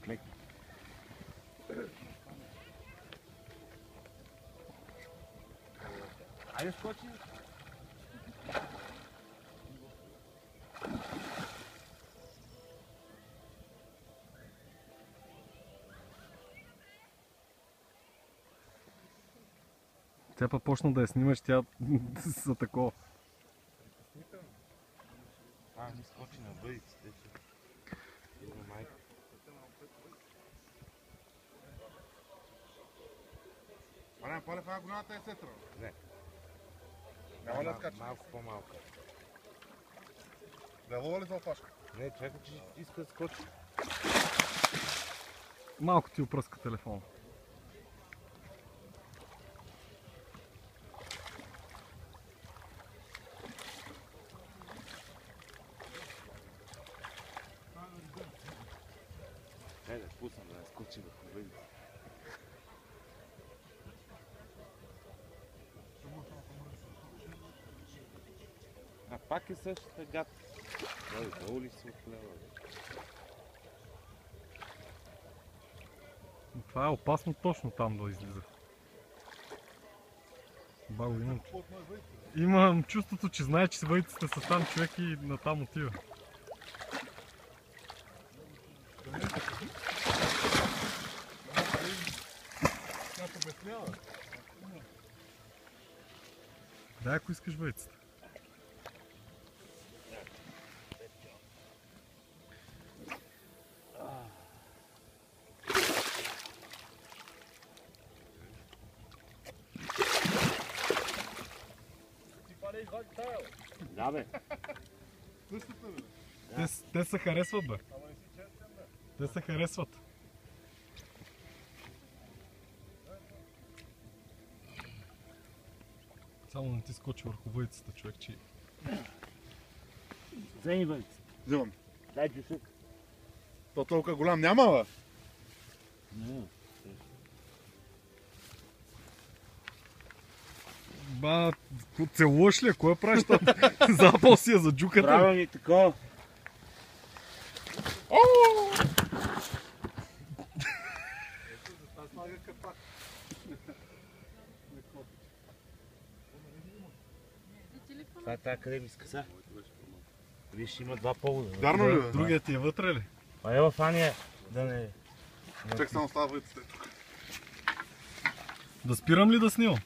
клекне. Айде скочи. Тя па почна да я снимаш, тя за такова. Не скочи на бъдиците. Има майка. Палев, голямата е сетра. Не. Няма ли да скача? Малко по-малко. Да лова ли за опашка? Не, чакай, че иска да скочи. Малко ти опръска телефона. Да пуснем да не скочи върху бъдиците. А пак е същата гад. Ой, долу ли се отхлява? Това е опасно точно там да излиза. Баго, имам чувството, че знае, че въйците са там човек и натам отива. Дай, ако искаш въйците. Да, бе. Те се харесват, бе. Те се харесват. Само не ти скочи върху въйцата, човек, че... Вземи въйците. Взимам. Дай джусък. То толкова голям няма, бе? Не. Ба, целуваш ли? Кой правиш там? Запал си я за джуката. Правя ми такова. Това е тази къде ми скъса. Виж, има два повода. Вярно ли, бе? Другият ти е вътре ли? А ева Фания да не... Чак само става въйците. Да спирам ли да снимам?